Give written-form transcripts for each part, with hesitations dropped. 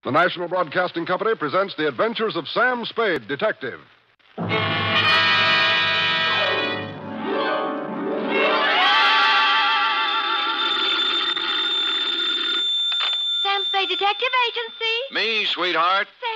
The National Broadcasting Company presents The Adventures of Sam Spade, Detective. Sam Spade Detective Agency. Me, sweetheart. Sam.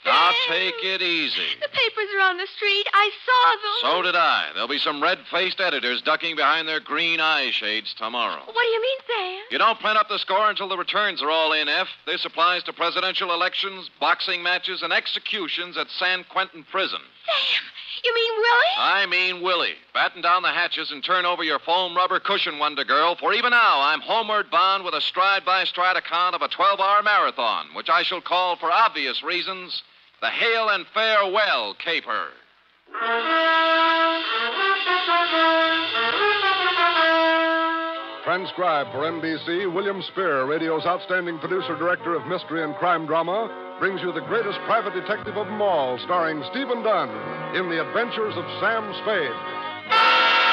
Now take it easy. The papers are on the street. I saw them. So did I. There'll be some red-faced editors ducking behind their green eye shades tomorrow. What do you mean, Sam? You don't print up the score until the returns are all in, F. This applies to presidential elections, boxing matches, and executions at San Quentin Prison. Sam, you mean Willie? I mean Willie. Batten down the hatches and turn over your foam rubber cushion, Wonder Girl, for even now I'm homeward bound with a stride-by-stride account of a 12-hour marathon, which I shall call, for obvious reasons, the Hail and Farewell Caper. Transcribed for NBC, William Spier, radio's outstanding producer-director of mystery and crime drama, brings you the greatest private detective of them all, starring Stephen Dunne in The Adventures of Sam Spade.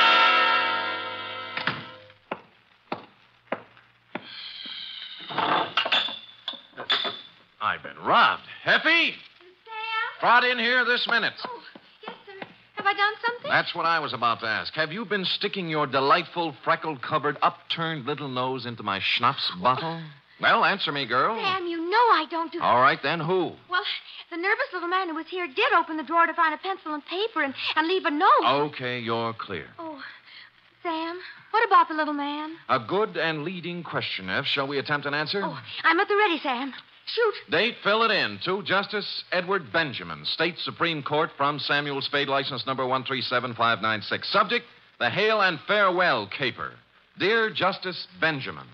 I've been robbed. Effie? Sam? Trot in here this minute. Oh, yes, sir. Have I done something? That's what I was about to ask. Have you been sticking your delightful, freckled-covered, upturned little nose into my schnapps bottle? Well, answer me, girl. Sam, you know I don't do... All right, then, who? Well, the nervous little man who was here did open the drawer to find a pencil and paper and leave a note. Okay, you're clear. Oh, Sam, what about the little man? A good and leading question, F. Shall we attempt an answer? Oh, I'm at the ready, Sam. Shoot. Date, fill it in. To Justice Edward Benjamin, State Supreme Court, from Samuel Spade, license number 137596. Subject, the Hail and Farewell Caper. Dear Justice Benjamin,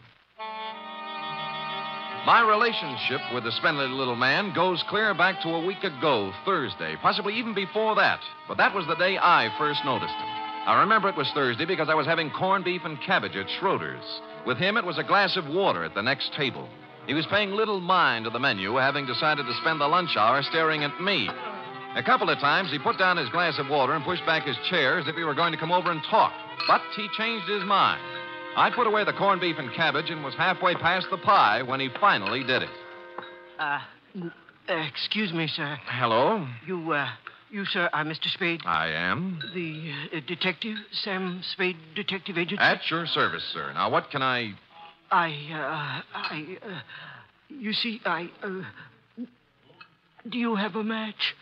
my relationship with the spindly little man goes clear back to a week ago, Thursday, possibly even before that. But that was the day I first noticed him. I remember it was Thursday because I was having corned beef and cabbage at Schroeder's. With him, it was a glass of water at the next table. He was paying little mind to the menu, having decided to spend the lunch hour staring at me. A couple of times, he put down his glass of water and pushed back his chair as if he were going to come over and talk. But he changed his mind. I put away the corned beef and cabbage and was halfway past the pie when he finally did it. Excuse me, sir. Hello? You, sir, are Mr. Spade? I am. The detective, Sam Spade Detective Agency? At your service, sir. Now, what can I... You see, do you have a match?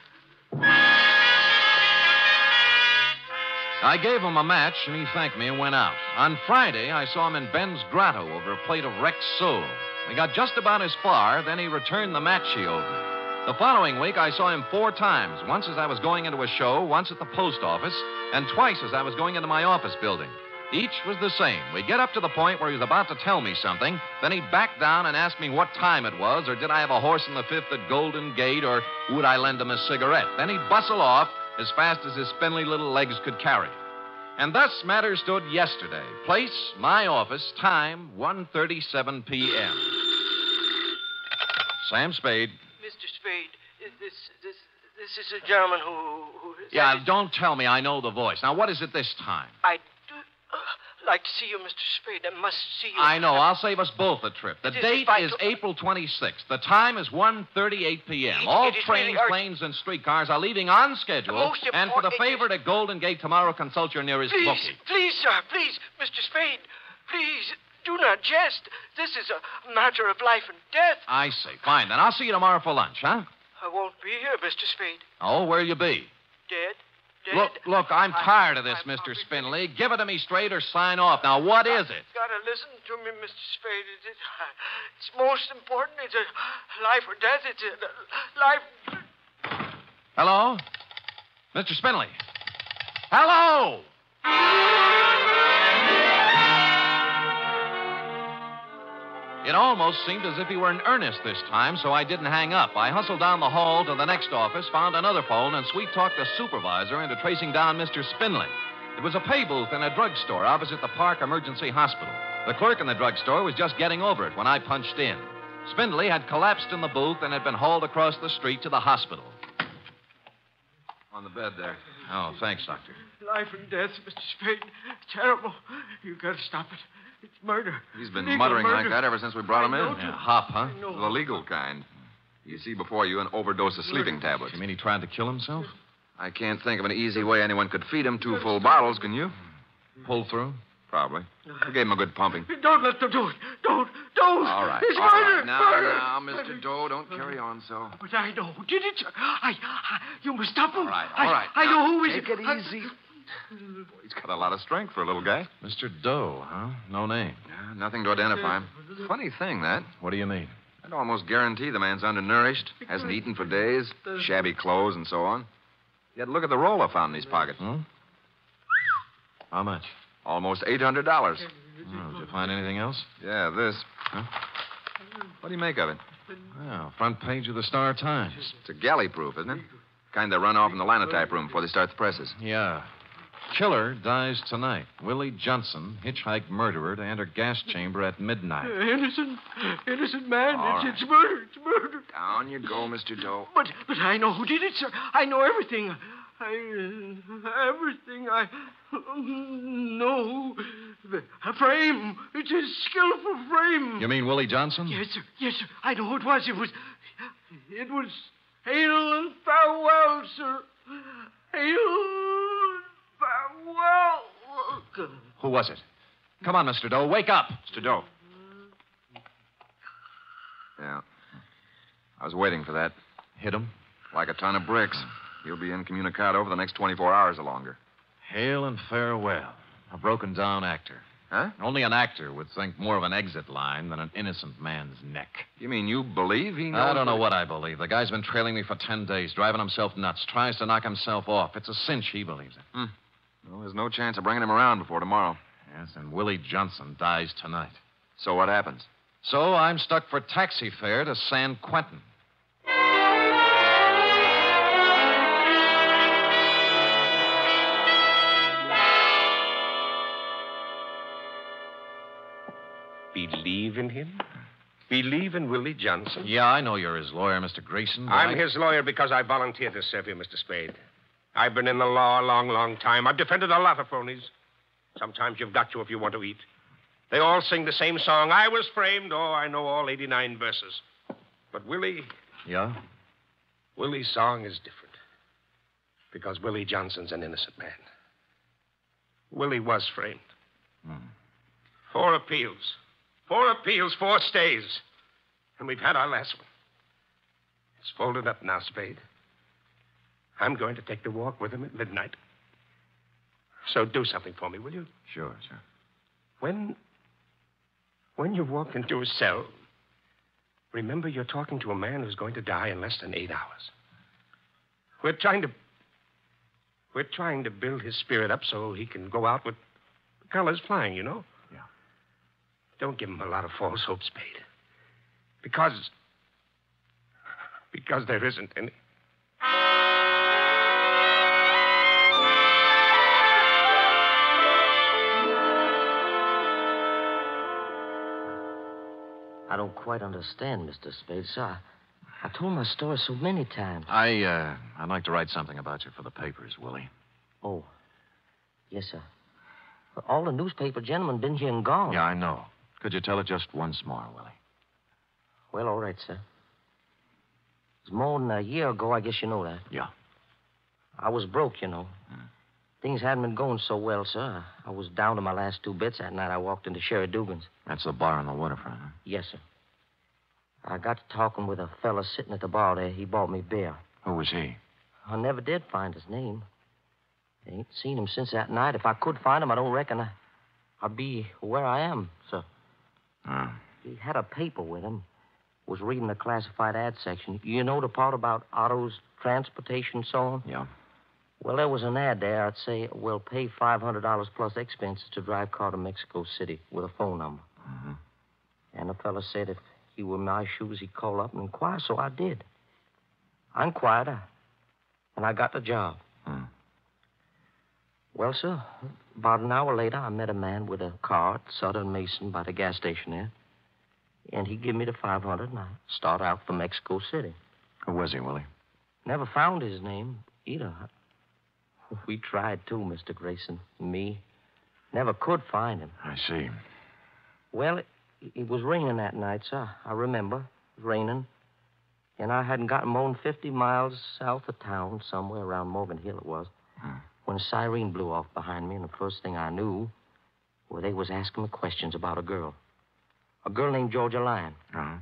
I gave him a match, and he thanked me and went out. On Friday, I saw him in Ben's grotto over a plate of wrecked sole. We got just about as far, then he returned the match he owed me. The following week, I saw him 4 times, once as I was going into a show, once at the post office, and twice as I was going into my office building. Each was the same. We'd get up to the point where he was about to tell me something, then he'd back down and ask me what time it was, or did I have a horse in the fifth at Golden Gate, or would I lend him a cigarette. Then he'd bustle off as fast as his spindly little legs could carry. And thus matters stood yesterday. Place, my office, time, 1:37 p.m. Sam Spade. Mr. Spade, this is a gentleman who Yeah, don't tell me I know the voice. Now, what is it this time? I do like to see you, Mr. Spade. I must see you. I know. I'll save us both a trip. The It is date vital. is April 26th. The time is 1:38 p.m. All It is trains, really urgent. planes, and streetcars are leaving on schedule. The most And for the important- favorite at Golden Gate tomorrow, consult your nearest Please, bookie. please, sir, please, Mr. Spade, please, do not jest. This is a matter of life and death. I see. Fine, then. I'll see you tomorrow for lunch, huh? I won't be here, Mr. Spade. Oh, where'll you be? Dead? Dead? Look, I'm tired of this, I'm Mr. really- Spindley. Give it to me straight or sign off. Now, what is it? You've got to listen to me, Mr. Spade. It's most important. It's a life or death. It's a life... Hello? Mr. Spindley? Hello! It almost seemed as if he were in earnest this time, so I didn't hang up. I hustled down the hall to the next office, found another phone, and sweet-talked the supervisor into tracing down Mr. Spindley. It was a pay booth in a drugstore opposite the Park Emergency Hospital. The clerk in the drugstore was just getting over it when I punched in. Spindley had collapsed in the booth and had been hauled across the street to the hospital. On the bed there. Oh, thanks, Doctor. Life and death, Mr. Spade. Terrible. You've got to stop it. It's murder. He's been Legal muttering murder. like that ever since we brought him I know in. to- Yeah, hop, huh? I know. The legal kind. You see before you an overdose of sleeping tablets. You mean he tried to kill himself? I can't think of an easy way anyone could feed him 2 full bottles, can you? Pull through? Probably. I gave him a good pumping. Don't let them do it. Don't. All right. It's all murder. right. Now, murder. Mr. Doe, don't carry on so. But I know who did it, sir. You must stop him. All right, all right. I know who Take it easy. He's got a lot of strength for a little guy. Mr. Doe, huh? No name. Yeah, nothing to identify him. Funny thing, that. What do you mean? I'd almost guarantee the man's undernourished, hasn't eaten for days, shabby clothes, and so on. Yet look at the roll I found in his pocket. How much? Almost $800. Oh, did you find anything else? Yeah, this. Huh? What do you make of it? Well, front page of the Star Times. It's a galley proof, isn't it? Kind they run off in the linotype room before they start the presses. Yeah. Killer dies tonight. Willie Johnson, hitchhiked murderer, to enter gas chamber at midnight. Innocent man. All It's murder. It's murder. Down you go, Mr. Doe. But I know who did it, sir. I know everything. Everything. I know. A frame. It's a skillful frame. You mean Willie Johnson? Yes, sir. Yes, sir. I know who it was. It was hail and farewell, sir. Hail and farewell. Who was it? Come on, Mr. Doe. Wake up. Mr. Doe. Yeah. I was waiting for that. Hit him. Like a ton of bricks. He'll be incommunicado for the next 24 hours or longer. Hail and farewell. A broken down actor. Huh? Only an actor would think more of an exit line than an innocent man's neck. You mean you believe he knows? I don't know what I believe. The guy's been trailing me for 10 days, driving himself nuts, tries to knock himself off. It's a cinch he believes it. Well, there's no chance of bringing him around before tomorrow. Yes, and Willie Johnson dies tonight. So what happens? So I'm stuck for taxi fare to San Quentin. Believe in him? Believe in Willie Johnson? Yeah, I know you're his lawyer, Mr. Grayson. But I'm his lawyer because I volunteered to serve you, Mr. Spade. I've been in the law a long, long time. I've defended a lot of phonies. Sometimes you've got to if you want to eat. They all sing the same song. I was framed. Oh, I know all 89 verses. But Willie... Yeah? Willie's song is different. Because Willie Johnson's an innocent man. Willie was framed. 4 appeals. 4 appeals, 4 stays. And we've had our last one. It's folded up now, Spade. I'm going to take the walk with him at midnight. So do something for me, will you? Sure, sure. When you walk into a cell, remember you're talking to a man who's going to die in less than 8 hours. We're trying to build his spirit up so he can go out with the colors flying, you know? Yeah. Don't give him a lot of false hope, Spade. Because there isn't any. I don't quite understand, Mr. Spade, sir. I told my story so many times. I'd like to write something about you for the papers, Willie. Oh. Yes, sir. But all the newspaper gentlemen been here and gone. Yeah, I know. Could you tell it just once more, Willie? Well, all right, sir. It's more than a year ago, I guess you know that. Yeah. I was broke, you know. Things hadn't been going so well, sir. I was down to my last 2 bits that night. I walked into Sherry Dugan's. That's the bar on the waterfront, huh? Yes, sir. I got to talking with a fella sitting at the bar there. He bought me beer. Who was he? I never did find his name. I ain't seen him since that night. If I could find him, I don't reckon I'd be where I am, sir. Oh. He had a paper with him. Was reading the classified ad section. You know the part about autos, transportation, so on? Yeah. Well, there was an ad there. I'd say we'll pay $500 plus expenses to drive car to Mexico City with a phone number. Mm-hmm. And the fella said if he were in my shoes, he'd call up and inquire, so I did. I inquired, and I got the job. Well, sir, about an hour later, I met a man with a car at Southern Mason by the gas station there. And he gave me the $500, and I start out for Mexico City. Who was he, Willie? Never found his name either. We tried, too, Mr. Grayson. Me. Never could find him. I see. Well, it was raining that night, sir. I remember. It was raining. And I hadn't gotten more than 50 miles south of town, somewhere around Morgan Hill it was, when a siren blew off behind me, and the first thing I knew, well, they was asking me questions about a girl. A girl named Georgia Lyon. Uh-huh.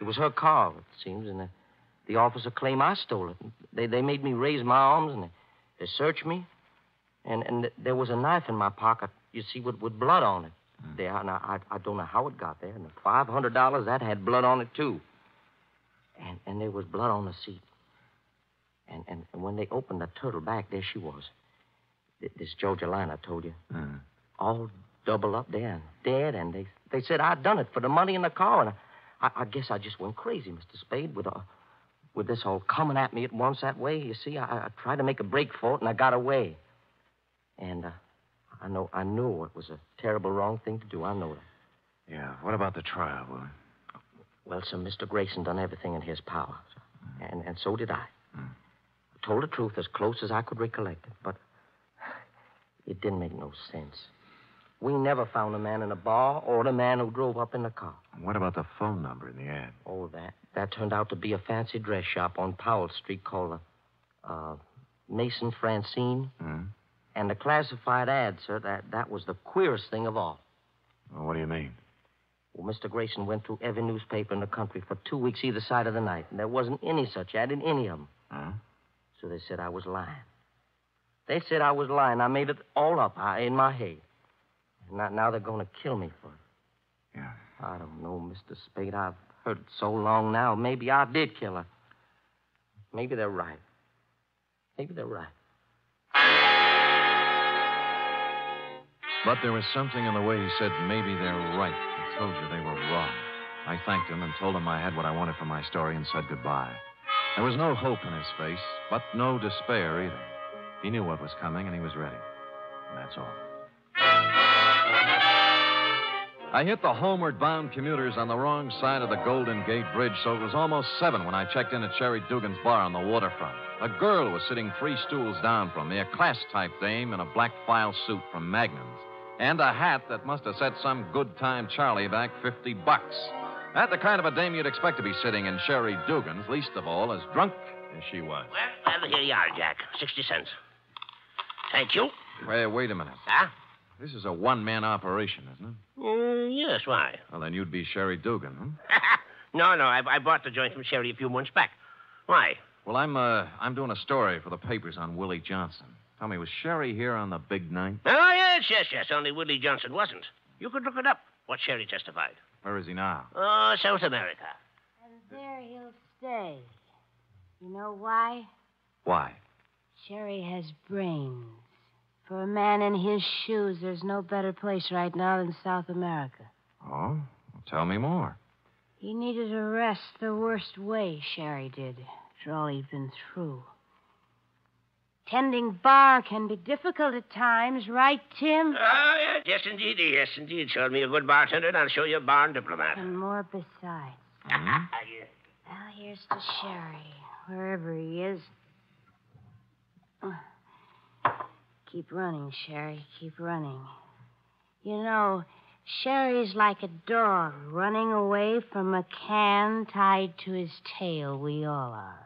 It was her car, it seems, and the officer claimed I stole it. They made me raise my arms, and they searched me. And there was a knife in my pocket, you see, with blood on it. There, and I don't know how it got there. And the $500, that had blood on it, too. And there was blood on the seat. And when they opened the Tuttle back, there she was. This Georgia Lyon I told you. All doubled up there and dead. And they said I'd done it for the money in the car. And I guess I just went crazy, Mr. Spade, with this all coming at me at once that way. You see, I tried to make a break for it, and I got away. And I knew it was a terrible wrong thing to do. I know that. Yeah, what about the trial, Willie? Well, sir, Mr. Grayson done everything in his power, sir. And so did I. I told the truth as close as I could recollect it, but it didn't make no sense. We never found the man in the bar or the man who drove up in the car. What about the phone number in the ad? Oh, that turned out to be a fancy dress shop on Powell Street called Mason Francine. And the classified ad, sir, that was the queerest thing of all. Well, what do you mean? Well, Mr. Grayson went through every newspaper in the country for 2 weeks either side of the night, and there wasn't any such ad in any of them. So they said I was lying. They said I was lying. I made it all up in my head. And now they're going to kill me for it. Yeah. I don't know, Mr. Spade. I've heard it so long now. Maybe I did kill her. Maybe they're right. Maybe they're right. But there was something in the way he said, maybe they're right. I told you they were wrong. I thanked him and told him I had what I wanted for my story and said goodbye. There was no hope in his face, but no despair either. He knew what was coming, and he was ready. And that's all. I hit the homeward-bound commuters on the wrong side of the Golden Gate Bridge, so it was almost 7 when I checked in at Sherry Dugan's bar on the waterfront. A girl was sitting 3 stools down from me, a class-type dame in a black file suit from Magnum's, and a hat that must have set some good-time Charlie back $50. That's the kind of a dame you'd expect to be sitting in Sherry Dugan's, least of all as drunk as she was. Well, here you are, Jack. 60 cents. Thank you. Wait a minute. Huh? This is a one-man operation, isn't it? Yes, why? Well, then you'd be Sherry Dugan, huh? No, I bought the joint from Sherry a few months back. Why? Well, I'm doing a story for the papers on Willie Johnson. Tell me, was Sherry here on the big night? Oh, yes. Only Willie Johnson wasn't. You could look it up, what Sherry testified. Where is he now? Oh, South America. And there he'll stay. You know why? Why? Sherry has brains. For a man in his shoes, there's no better place right now than South America. Oh? Well, tell me more. He needed a rest the worst way, Sherry did, after all he'd been through. Tending bar can be difficult at times, right, Tim? Oh, yes, indeed. Show me a good bartender, and I'll show you a barn diplomat. And more besides. Yes. Well, here's to Sherry, wherever he is. Keep running, Sherry. Keep running. You know, Sherry's like a dog running away from a can tied to his tail. We all are.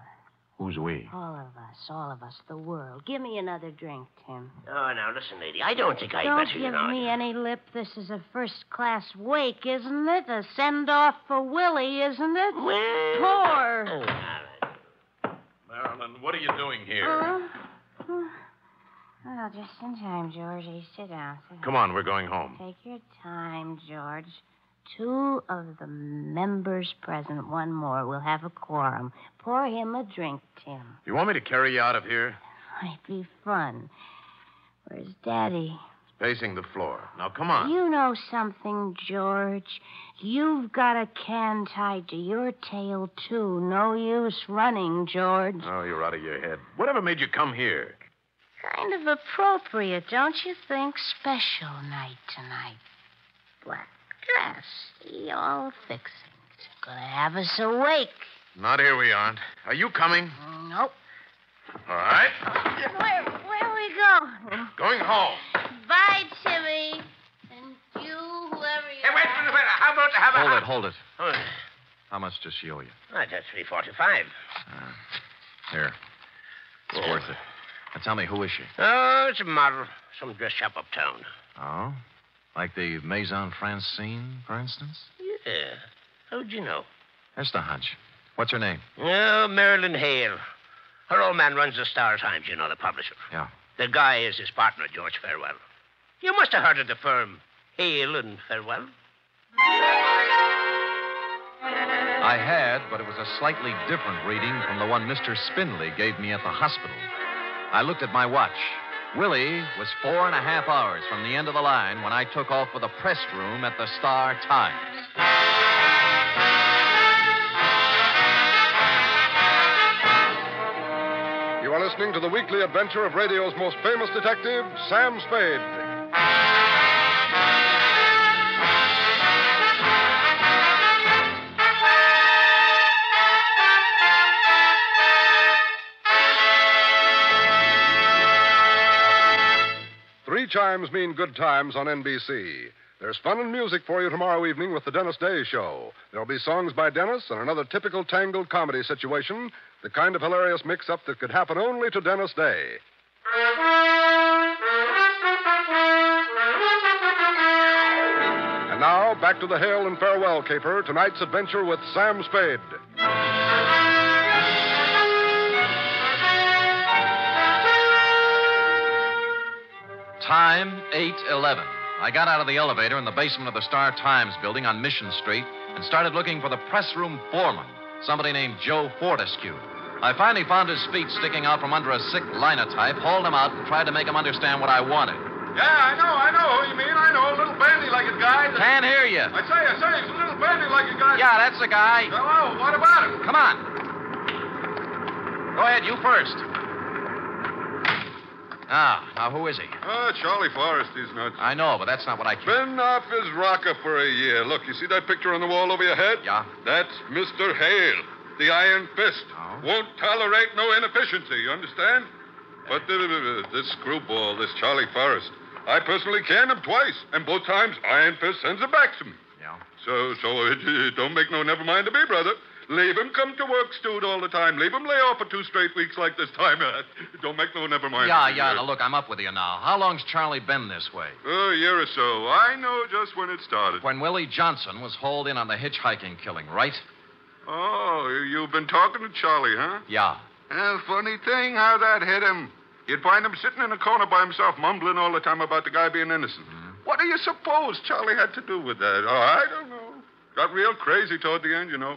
Who's we? All of us, the world. Give me another drink, Tim. Oh, now, listen, lady. I don't think I'd Don't better, give me any lip. This is a first-class wake, isn't it? A send-off for Willie, isn't it? Well... Poor. Oh, all right. Marilyn, what are you doing here? Oh, just in time, Georgie. Sit down. Come on, we're going home. Take your time, George. 2 of the members present. 1 more. We'll have a quorum. Pour him a drink, Tim. You want me to carry you out of here? Might be fun. Where's Daddy? Pacing the floor. Now, come on. You know something, George. You've got a can tied to your tail, too. No use running, George. Oh, you're out of your head. Whatever made you come here? Kind of appropriate, don't you think? Special night tonight. Black dress. See, all fixings. Gonna have us awake. Not here we aren't. Are you coming? Nope. All right. Where we go? Going home. Bye, Timmy. And you, whoever you Hey, wait are. how about to have a... Hold it. Oh, How much does she owe you? that's $3.45. Here. It's worth it. Now tell me, who is she? Oh, it's a model. Some dress shop uptown. Oh? Like the Maison Francine, for instance? Yeah. How'd you know? Just a hunch. What's her name? Oh, Marilyn Hale. Her old man runs the Star Times, you know, the publisher. Yeah. The guy is his partner, George Farewell. You must have heard of the firm, Hale and Farewell. I had, but it was a slightly different reading from the one Mr. Spindley gave me at the hospital. I looked at my watch. Willie was 4.5 hours from the end of the line when I took off for the press room at the Star Times. You are listening to the weekly adventure of radio's most famous detective, Sam Spade. Three chimes mean good times on NBC. There's fun and music for you tomorrow evening with the Dennis Day Show. There'll be songs by Dennis and another typical tangled comedy situation, the kind of hilarious mix-up that could happen only to Dennis Day. And now, back to the Hail and Farewell caper, tonight's adventure with Sam Spade. Time 8:11. I got out of the elevator in the basement of the Star Times building on Mission Street and started looking for the press room foreman, somebody named Joe Fortescue. I finally found his feet sticking out from under a sick linotype, hauled him out, and tried to make him understand what I wanted. Yeah, I know who you mean. I know, a little bandy-legged guy. Can't hear you. I say, he's a little bandy-legged guy. Yeah, that's the guy. Hello, what about him? Come on. Go ahead, you first. Now, who is he? Charlie Forrest, he's nuts. I know, but that's not what I care. Been off his rocker for a year. Look, you see that picture on the wall over your head? Yeah. That's Mr. Hale, the Iron Fist. Oh. Won't tolerate no inefficiency, you understand? But this screwball, this Charlie Forrest, I personally canned him twice, and both times Iron Fist sends it back to me. Yeah. So it don't make no never mind to me, brother. Leave him come to work, stewed all the time. Leave him lay off for 2 straight weeks like this time. Don't make no never mind. Yeah. Now, look, I'm up with you now. How long's Charlie been this way? A year or so. I know just when it started. When Willie Johnson was hauled in on the hitchhiking killing, right? Oh, you've been talking to Charlie, huh? Yeah. Funny thing how that hit him. You'd find him sitting in a corner by himself, mumbling all the time about the guy being innocent. Mm-hmm. What do you suppose Charlie had to do with that? Oh, I don't know. Got real crazy toward the end, you know.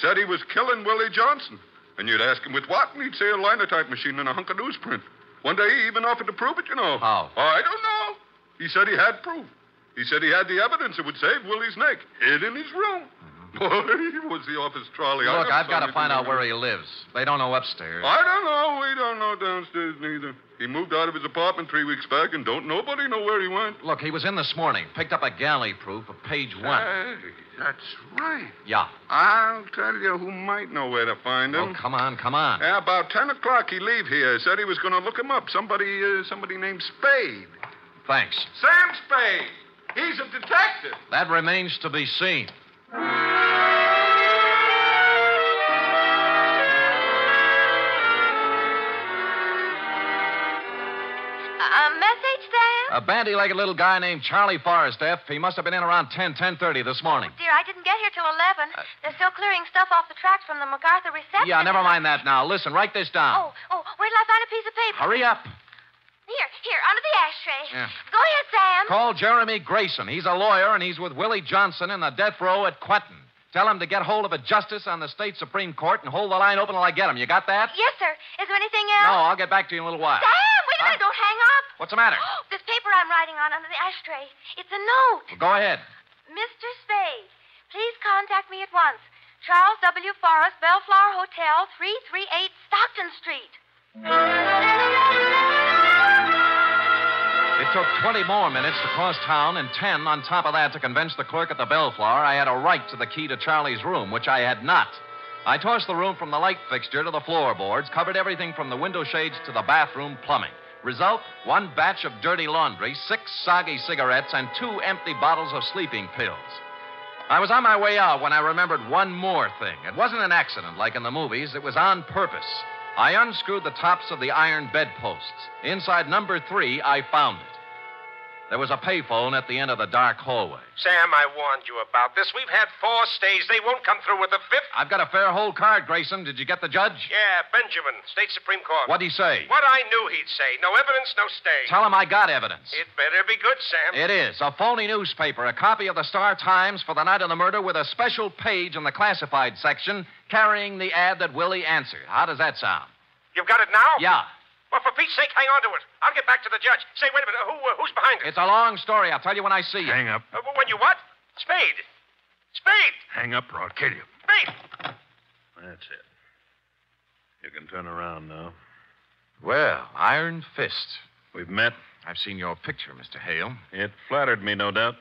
Said he was killing Willie Johnson. And you'd ask him with what, and he'd say a linotype machine and a hunk of newsprint. One day he even offered to prove it, you know. How? Oh, I don't know. He said he had proof. He said he had the evidence that would save Willie's neck, hid in his room. Boy, was he off his trolley. Look, I've got to find out where he lives. They don't know upstairs. I don't know. We don't know downstairs neither. He moved out of his apartment 3 weeks back, and don't nobody know where he went. Look, he was in this morning. Picked up a galley proof of page 1. Hey, that's right. Yeah. I'll tell you who might know where to find him. Oh, come on. Yeah, about 10 o'clock he leave here. Said he was going to look him up. Somebody named Spade. Thanks. Sam Spade. He's a detective. That remains to be seen. Message, Sam? A bandy-legged little guy named Charlie Forrest, F. He must have been in around 10:30 this morning. Oh, dear, I didn't get here till 11. They're still clearing stuff off the tracks from the MacArthur reception. Yeah, never mind that now. Listen, write this down. Oh, wait till I find a piece of paper. Hurry up. Here, under the ashtray. Yeah. Go ahead, Sam. Call Jeremy Grayson. He's a lawyer, and he's with Willie Johnson in the death row at Quentin. Tell him to get hold of a justice on the state Supreme Court and hold the line open till I get him. You got that? Yes, sir. Is there anything else? No, I'll get back to you in a little while. Sam, wait a minute. Don't hang up. What's the matter? This paper I'm writing on under the ashtray. It's a note. Well, go ahead. Mr. Spade, please contact me at once. Charles W. Forrest, Bellflower Hotel, 338 Stockton Street. It took 20 more minutes to cross town and 10 on top of that to convince the clerk at the Bellflower I had a right to the key to Charlie's room, which I had not. I tossed the room from the light fixture to the floorboards, covered everything from the window shades to the bathroom plumbing. Result, 1 batch of dirty laundry, 6 soggy cigarettes, and 2 empty bottles of sleeping pills. I was on my way out when I remembered one more thing. It wasn't an accident like in the movies. It was on purpose. I unscrewed the tops of the iron bedposts. Inside number 3, I found it. There was a payphone at the end of the dark hallway. Sam, I warned you about this. We've had 4 stays. They won't come through with the 5th. I've got a fair hold card, Grayson. Did you get the judge? Yeah, Benjamin, State Supreme Court. What'd he say? What I knew he'd say. No evidence, no stay. Tell him I got evidence. It better be good, Sam. It is. A phony newspaper, a copy of the Star-Times for the night of the murder with a special page in the classified section carrying the ad that Willie answered. How does that sound? You've got it now? Yeah. Well, for Pete's sake, hang on to it. I'll get back to the judge. Say, wait a minute. Who's behind it? It's a long story. I'll tell you when I see you. Hang up. When you what? Spade. Spade. Hang up or I'll kill you. Spade. That's it. You can turn around now. Well, Iron Fist. We've met. I've seen your picture, Mr. Hale. It flattered me, no doubt.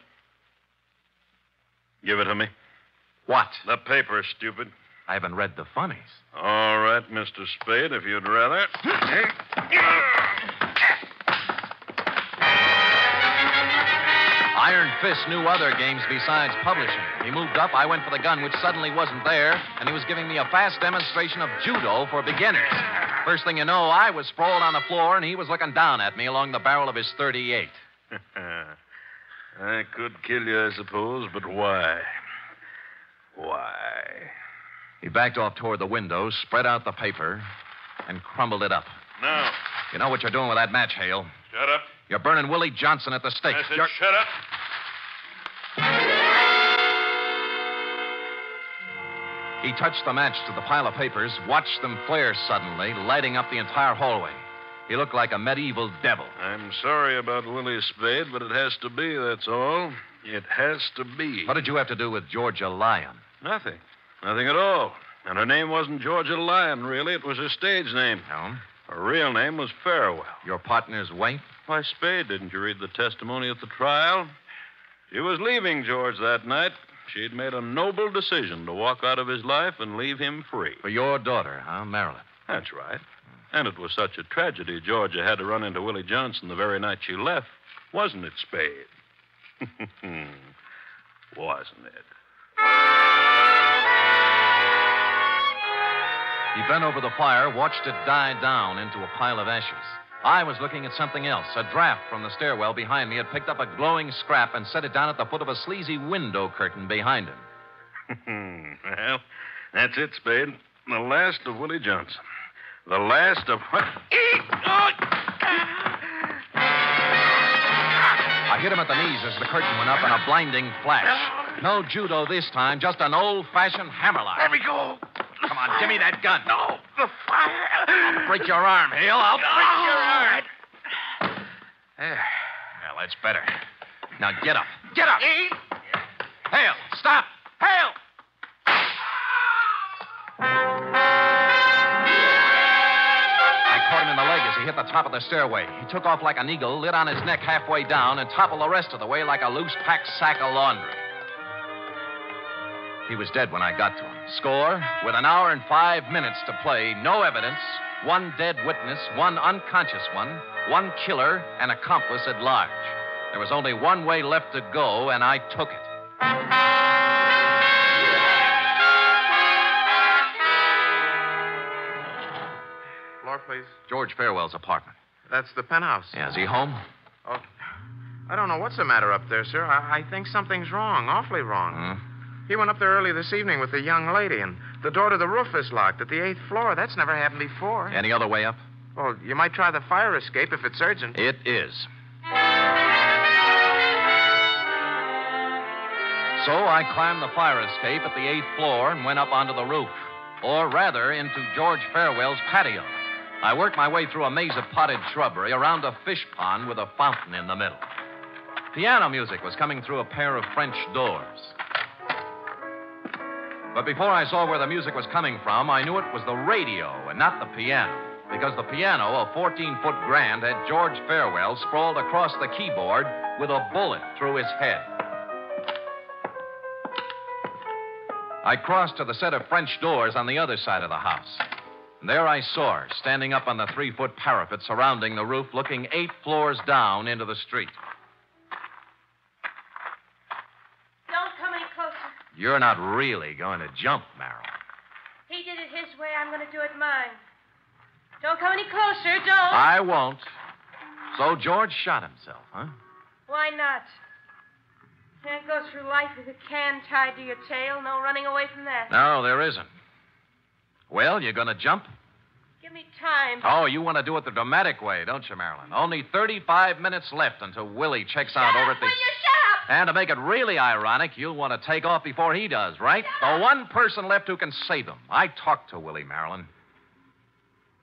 Give it to me. What? The paper, stupid. I haven't read the funnies. All right, Mr. Spade, if you'd rather. Iron Fist knew other games besides publishing. He moved up, I went for the gun, which suddenly wasn't there, and he was giving me a fast demonstration of judo for beginners. First thing you know, I was sprawled on the floor, and he was looking down at me along the barrel of his .38. I could kill you, I suppose, but why? Why? He backed off toward the window, spread out the paper, and crumbled it up. No. You know what you're doing with that match, Hale. Shut up. You're burning Willie Johnson at the stake. I said shut up. He touched the match to the pile of papers, watched them flare suddenly, lighting up the entire hallway. He looked like a medieval devil. I'm sorry about Willie Spade, but it has to be, that's all. It has to be. What did you have to do with Georgia Lyon? Nothing. Nothing at all. And her name wasn't Georgia Lyon, really. It was her stage name. No? Her real name was Farewell. Your partner's wife? Why, Spade, didn't you read the testimony at the trial? She was leaving George that night. She'd made a noble decision to walk out of his life and leave him free. For your daughter, huh, Marilyn? That's right. And it was such a tragedy Georgia had to run into Willie Johnson the very night she left. Wasn't it, Spade? Wasn't it? He bent over the fire, watched it die down into a pile of ashes. I was looking at something else. A draft from the stairwell behind me had picked up a glowing scrap and set it down at the foot of a sleazy window curtain behind him. Well, that's it, Spade. The last of Willie Johnson. The last of what? I hit him at the knees as the curtain went up in a blinding flash. No judo this time, just an old-fashioned hammerlock. Let me go. Come on, give me that gun. No, the fire. I'll break your arm, Hale. I'll break your arm. There. Well, that's better. Now get up. Get up. Hale, stop. Hale! I caught him in the leg as he hit the top of the stairway. He took off like an eagle, lit on his neck halfway down, and toppled the rest of the way like a loose-packed sack of laundry. He was dead when I got to him. Score, with an hour and 5 minutes to play, no evidence, one dead witness, one unconscious one killer, and accomplice at large. There was only one way left to go, and I took it. Floor, please. George Farewell's apartment. That's the penthouse. Yeah, is he home? Oh, I don't know what's the matter up there, sir. I think something's wrong, awfully wrong. He went up there early this evening with a young lady, and the door to the roof is locked at the 8th floor. That's never happened before. Any other way up? Well, you might try the fire escape if it's urgent. It is. So I climbed the fire escape at the 8th floor and went up onto the roof. Or rather, into George Farewell's patio. I worked my way through a maze of potted shrubbery around a fish pond with a fountain in the middle. Piano music was coming through a pair of French doors. But before I saw where the music was coming from, I knew it was the radio and not the piano. Because the piano, a 14-foot grand, had George Farewell sprawled across the keyboard with a bullet through his head. I crossed to the set of French doors on the other side of the house. And there I saw her, standing up on the 3-foot parapet surrounding the roof, looking 8 floors down into the street. Don't come any closer. You're not really going to jump, Merrill. He did it his way. I'm going to do it mine. Don't come any closer. Don't. I won't. So George shot himself, huh? Why not? Can't go through life with a can tied to your tail. No running away from that. No, there isn't. Well, you're going to jump? Give me time. Oh, you want to do it the dramatic way, don't you, Marilyn? Only 35 minutes left until Willie checks out over at the... Will you shut up? And to make it really ironic, you'll want to take off before he does, right? The one person left who can save him. I talked to Willie, Marilyn.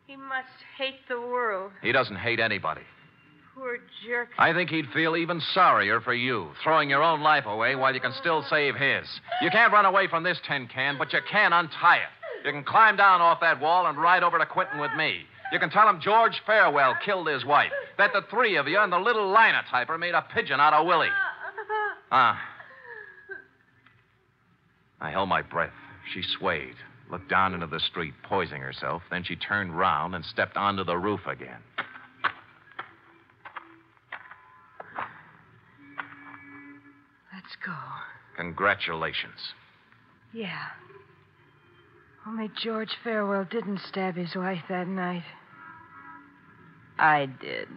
He must hate the world. He doesn't hate anybody. Poor jerk. I think he'd feel even sorrier for you, throwing your own life away while you can still save his. You can't run away from this tin can, but you can untie it. You can climb down off that wall and ride over to Quentin with me. You can tell him George Farewell killed his wife, that the three of you and the little linotyper made a pigeon out of Willie. I held my breath. She swayed, looked down into the street, poising herself. Then she turned round and stepped onto the roof again. Let's go. Congratulations. Yeah. Only George Farewell didn't stab his wife that night. I did.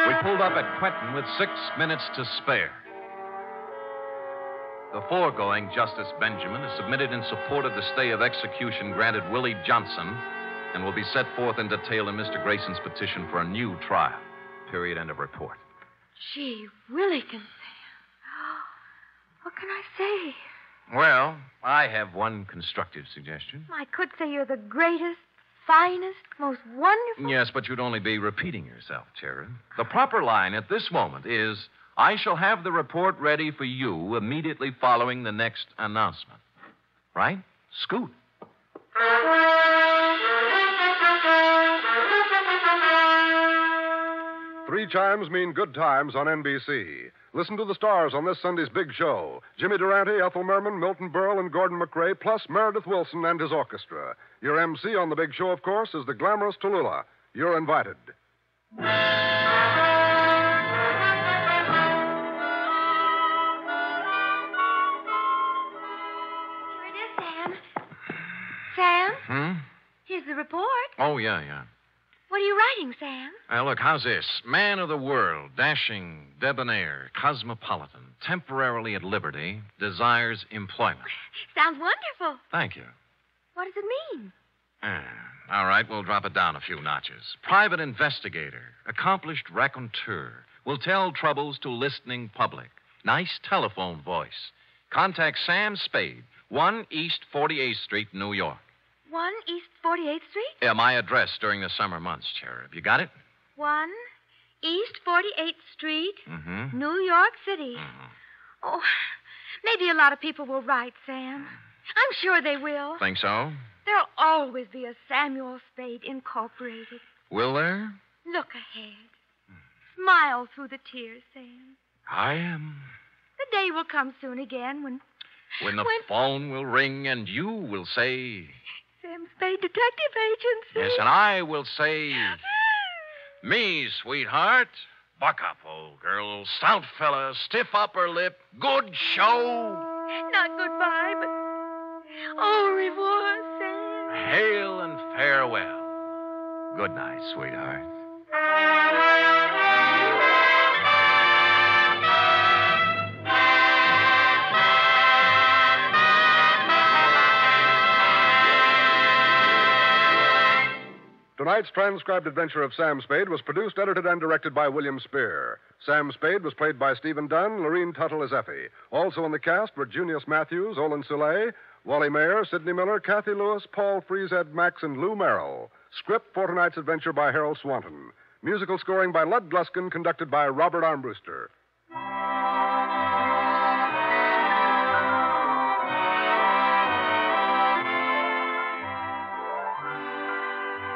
We pulled up at Quentin with 6 minutes to spare. The foregoing Justice Benjamin is submitted in support of the stay of execution granted Willie Johnson and will be set forth in detail in Mr. Grayson's petition for a new trial. Period. End of report. Gee, Willie can say. What can I say? Well, I have one constructive suggestion. I could say you're the greatest, finest, most wonderful. Yes, but you'd only be repeating yourself, Tara. The proper line at this moment is, I shall have the report ready for you immediately following the next announcement. Right? Scoot. Three chimes mean good times on NBC. Listen to the stars on this Sunday's big show. Jimmy Durante, Ethel Merman, Milton Berle, and Gordon McRae, plus Meredith Wilson and his orchestra. Your MC on the big show, of course, is the glamorous Tallulah. You're invited. Here it is, Sam. Sam? Here's the report. Oh, yeah. What are you writing, Sam? Look, how's this? Man of the world, dashing, debonair, cosmopolitan, temporarily at liberty, desires employment. Sounds wonderful. Thank you. What does it mean? All right, we'll drop it down a few notches. Private investigator, accomplished raconteur, will tell troubles to listening public. Nice telephone voice. Contact Sam Spade, 1 East 48th Street, New York. 1 East 48th Street? Yeah, my address during the summer months, Cherub. You got it? 1 East 48th Street, Mm-hmm. New York City. Mm-hmm. Oh, maybe a lot of people will write, Sam. I'm sure they will. Think so? There'll always be a Samuel Spade Incorporated. Will there? Look ahead. Smile through the tears, Sam. I am. The day will come soon again when When the phone will ring and you will say... Sam Spade, detective agency. Yes, and I will say... Me, sweetheart. Buck up, old girl. Stout fella, stiff upper lip. Good show. Not goodbye, but au revoir, Sam. Hail and farewell. Good night, sweetheart. Tonight's transcribed adventure of Sam Spade was produced, edited, and directed by William Spier. Sam Spade was played by Stephen Dunne. Lurene Tuttle as Effie. Also in the cast were Junius Matthews, Olin Soule, Wally Mayer, Sidney Miller, Kathy Lewis, Paul Frees, Ed Max, and Lou Merrill. Script for tonight's adventure by Harold Swanton. Musical scoring by Lud Gluskin, conducted by Robert Armbruster.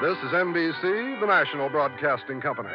This is NBC, the national broadcasting company.